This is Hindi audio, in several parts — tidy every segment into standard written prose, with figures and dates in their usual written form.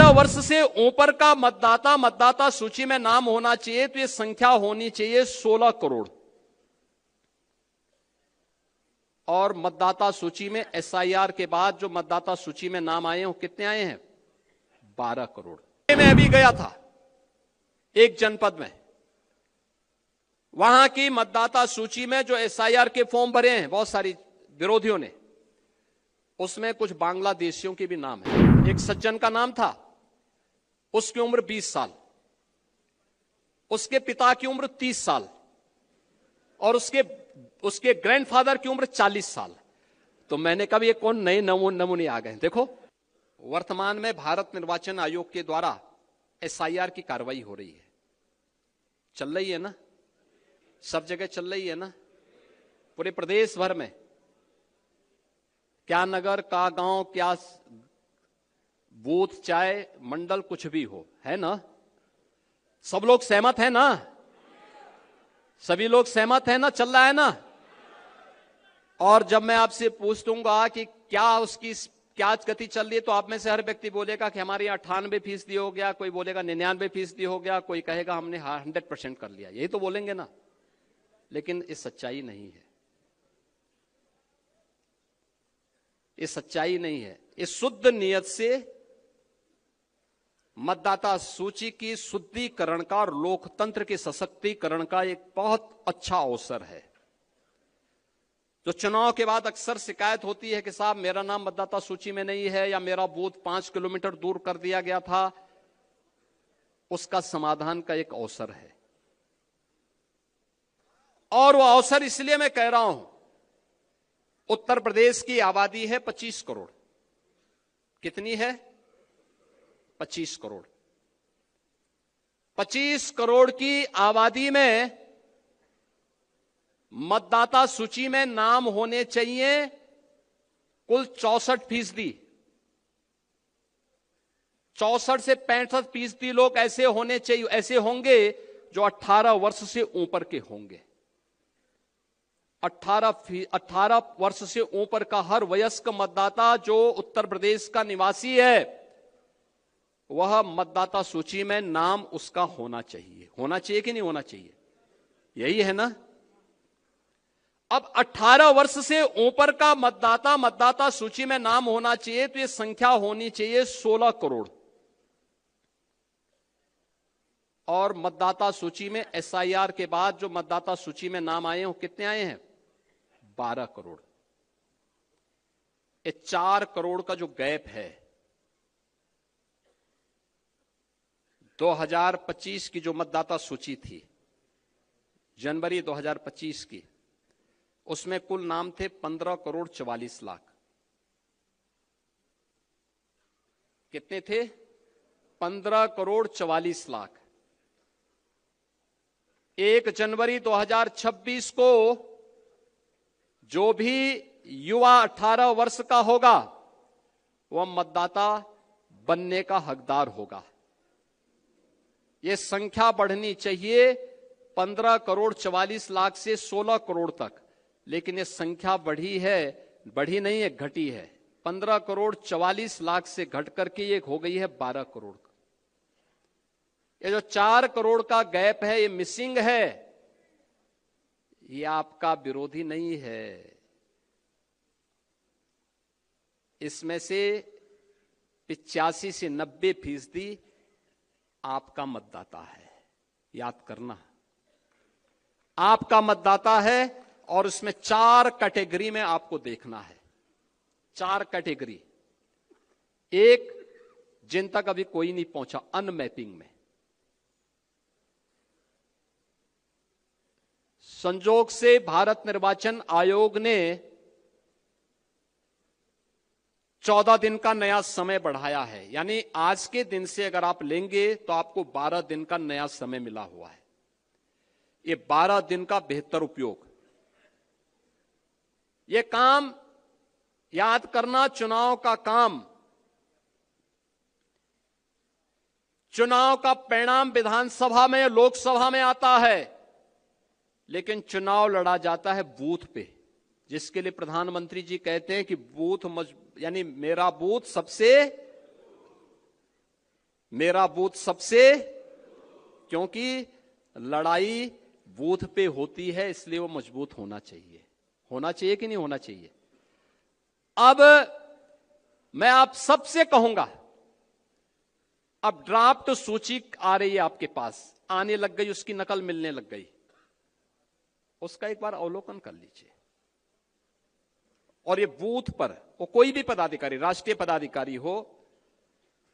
18 वर्ष से ऊपर का मतदाता सूची में नाम होना चाहिए, तो ये संख्या होनी चाहिए 16 करोड़। और मतदाता सूची में एसआईआर के बाद जो मतदाता सूची में नाम आए हैं वो कितने आए हैं? 12 करोड़। मैं अभी गया था एक जनपद में, वहां की मतदाता सूची में जो एसआईआर के फॉर्म भरे हैं बहुत सारी विरोधियों ने, उसमें कुछ बांग्लादेशियों के भी नाम है। एक सज्जन का नाम था, उसकी उम्र 20 साल, उसके पिता की उम्र 30 साल और उसके ग्रैंडफादर की उम्र 40 साल। तो मैंने कहा ये कौन नए नमूने आ गए। देखो, वर्तमान में भारत निर्वाचन आयोग के द्वारा एसआईआर की कार्रवाई हो रही है, चल रही है ना, सब जगह चल रही है ना, पूरे प्रदेश भर में, क्या नगर का गांव, क्या बूथ, चाहे मंडल, कुछ भी हो, है ना? सब लोग सहमत है ना? सभी लोग सहमत है ना? चल रहा है ना? और जब मैं आपसे पूछ दूंगा कि क्या उसकी क्या गति चल रही है, तो आप में से हर व्यक्ति बोलेगा कि हमारे यहाँ 98% हो गया, कोई बोलेगा 99% हो गया, कोई कहेगा हमने 100% कर लिया। यही तो बोलेंगे ना, लेकिन ये सच्चाई नहीं है, ये सच्चाई नहीं है। ये शुद्ध नियत से मतदाता सूची की शुद्धिकरण का और लोकतंत्र के सशक्तिकरण का एक बहुत अच्छा अवसर है। जो चुनाव के बाद अक्सर शिकायत होती है कि साहब मेरा नाम मतदाता सूची में नहीं है, या मेरा बूथ 5 किलोमीटर दूर कर दिया गया था, उसका समाधान का एक अवसर है। और वो अवसर इसलिए मैं कह रहा हूं, उत्तर प्रदेश की आबादी है 25 करोड़। कितनी है? 25 करोड़। 25 करोड़ की आबादी में मतदाता सूची में नाम होने चाहिए कुल 64%। 64 से 65% लोग ऐसे होने चाहिए, ऐसे होंगे जो 18 वर्ष से ऊपर के होंगे। 18 वर्ष से ऊपर का हर वयस्क मतदाता जो उत्तर प्रदेश का निवासी है, वह मतदाता सूची में नाम उसका होना चाहिए। होना चाहिए कि नहीं होना चाहिए? यही है ना? अब 18 वर्ष से ऊपर का मतदाता सूची में नाम होना चाहिए, तो यह संख्या होनी चाहिए 16 करोड़। और मतदाता सूची में एसआईआर के बाद जो मतदाता सूची में नाम आए हैं वो कितने आए हैं? 12 करोड़। ये 4 करोड़ का जो गैप है, 2025 की जो मतदाता सूची थी, जनवरी 2025 की, उसमें कुल नाम थे 15 करोड़ 44 लाख। कितने थे? 15 करोड़ 44 लाख। 1 जनवरी 2026 को जो भी युवा 18 वर्ष का होगा वह मतदाता बनने का हकदार होगा। यह संख्या बढ़नी चाहिए 15 करोड़ 44 लाख से 16 करोड़ तक, लेकिन यह संख्या बढ़ी है, बढ़ी नहीं है, घटी है। 15 करोड़ 44 लाख से घट करके ये हो गई है 12 करोड़। ये जो 4 करोड़ का गैप है, ये मिसिंग है। ये आपका विरोधी नहीं है, इसमें से 85 से 90% आपका मतदाता है। याद करना, आपका मतदाता है। और उसमें 4 कैटेगरी में आपको देखना है। 4 कैटेगरी। एक, जिन तक अभी कोई नहीं पहुंचा, अनमैपिंग में। संजोग से भारत निर्वाचन आयोग ने 14 दिन का नया समय बढ़ाया है, यानी आज के दिन से अगर आप लेंगे तो आपको 12 दिन का नया समय मिला हुआ है। ये 12 दिन का बेहतर उपयोग। ये काम याद करना, चुनाव का काम, चुनाव का परिणाम विधानसभा में, लोकसभा में आता है, लेकिन चुनाव लड़ा जाता है बूथ पे, जिसके लिए प्रधानमंत्री जी कहते हैं कि बूथ यानी मेरा बूथ सबसे। मेरा बूथ सबसे, क्योंकि लड़ाई बूथ पे होती है, इसलिए वो मजबूत होना चाहिए। होना चाहिए कि नहीं होना चाहिए? अब मैं आप सबसे कहूंगा, अब ड्राफ्ट सूची आ रही है आपके पास, आने लग गई, उसकी नकल मिलने लग गई, उसका एक बार अवलोकन कर लीजिए। और ये बूथ पर वो कोई भी पदाधिकारी, राष्ट्रीय पदाधिकारी हो,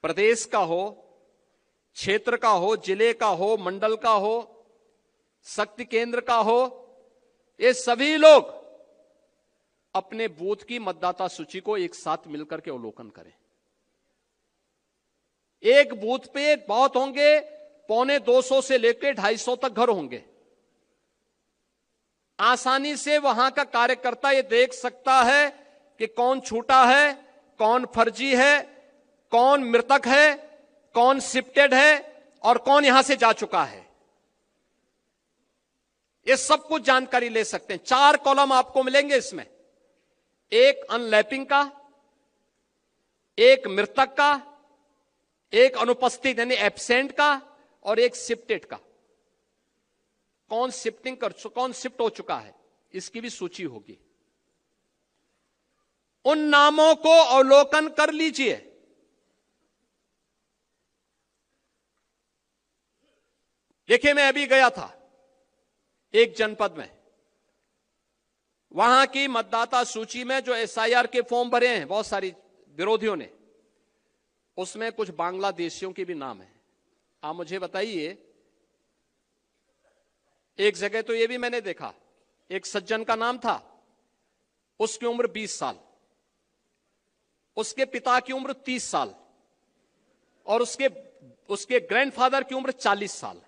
प्रदेश का हो, क्षेत्र का हो, जिले का हो, मंडल का हो, शक्ति केंद्र का हो, ये सभी लोग अपने बूथ की मतदाता सूची को एक साथ मिलकर के अवलोकन करें। एक बूथ पे बहुत होंगे, 250 से लेकर 250 तक घर होंगे। आसानी से वहां का कार्यकर्ता ये देख सकता है कि कौन छूटा है, कौन फर्जी है, कौन मृतक है, कौन शिफ्टेड है और कौन यहां से जा चुका है। ये सब कुछ जानकारी ले सकते हैं। 4 कॉलम आपको मिलेंगे इसमें, एक अनलैपिंग का, एक मृतक का, एक अनुपस्थित यानी एब्सेंट का और एक शिफ्टेड का। कौन कौन शिफ्ट हो चुका है, इसकी भी सूची होगी। उन नामों को अवलोकन कर लीजिए। देखिए, मैं अभी गया था एक जनपद में, वहां की मतदाता सूची में जो एसआईआर के फॉर्म भरे हैं बहुत सारी विरोधियों ने, उसमें कुछ बांग्लादेशियों के भी नाम है। आप मुझे बताइए, एक जगह तो यह भी मैंने देखा, एक सज्जन का नाम था, उसकी उम्र 20 साल, उसके पिता की उम्र 30 साल और उसके ग्रैंडफादर की उम्र 40 साल।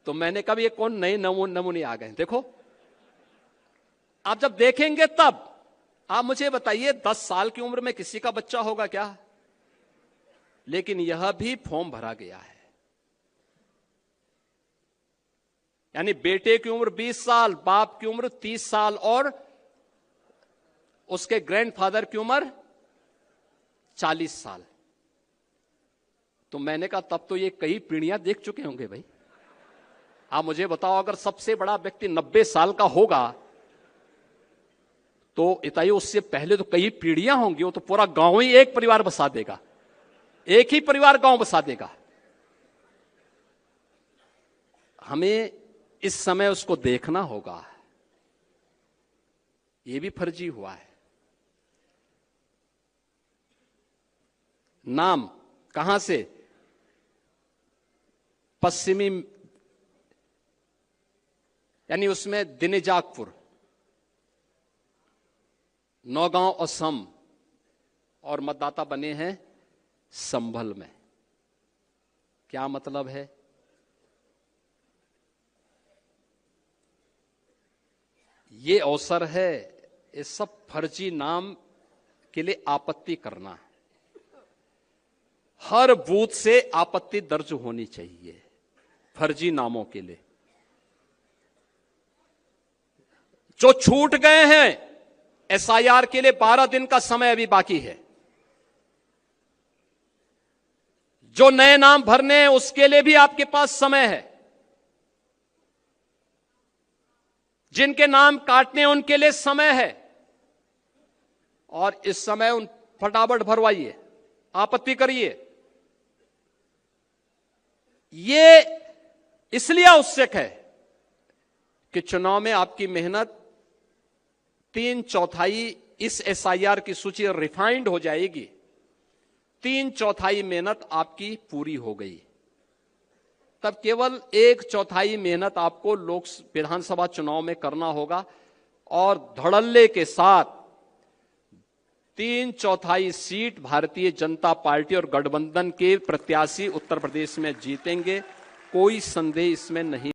तो मैंने कहा ये कौन नए नमूने आ गए। देखो, आप जब देखेंगे तब आप मुझे बताइए, 10 साल की उम्र में किसी का बच्चा होगा क्या? लेकिन यह भी फॉर्म भरा गया है। यानी बेटे की उम्र 20 साल, बाप की उम्र 30 साल और उसके ग्रैंडफादर की उम्र 40 साल। तो मैंने कहा तब तो ये कई पीढ़ियां देख चुके होंगे भाई। आप मुझे बताओ, अगर सबसे बड़ा व्यक्ति 90 साल का होगा तो इताई उससे पहले तो कई पीढ़ियां होंगी। वो तो पूरा गांव ही एक परिवार बसा देगा, एक ही परिवार गांव बसा देगा। हमें इस समय उसको देखना होगा। ये भी फर्जी हुआ है। नाम कहां से? पश्चिमी, यानी उसमें दिनेजाकपुर, नौगांव असम, और मतदाता बने हैं संभल में। क्या मतलब है? ये अवसर है इस सब फर्जी नाम के लिए आपत्ति करना। हर बूथ से आपत्ति दर्ज होनी चाहिए फर्जी नामों के लिए। जो छूट गए हैं एसआईआर के लिए 12 दिन का समय अभी बाकी है। जो नए नाम भरने हैं उसके लिए भी आपके पास समय है। जिनके नाम काटने हैं उनके लिए समय है। और इस समय उन फटाफट भरवाइए, आपत्ति करिए। ये इसलिए आवश्यक है कि चुनाव में आपकी मेहनत 3/4 इस एसआईआर की सूची रिफाइंड हो जाएगी। 3/4 मेहनत आपकी पूरी हो गई, तब केवल 1/4 मेहनत आपको विधानसभा चुनाव में करना होगा। और धड़ल्ले के साथ 3/4 सीट भारतीय जनता पार्टी और गठबंधन के प्रत्याशी उत्तर प्रदेश में जीतेंगे, कोई संदेह इसमें नहीं।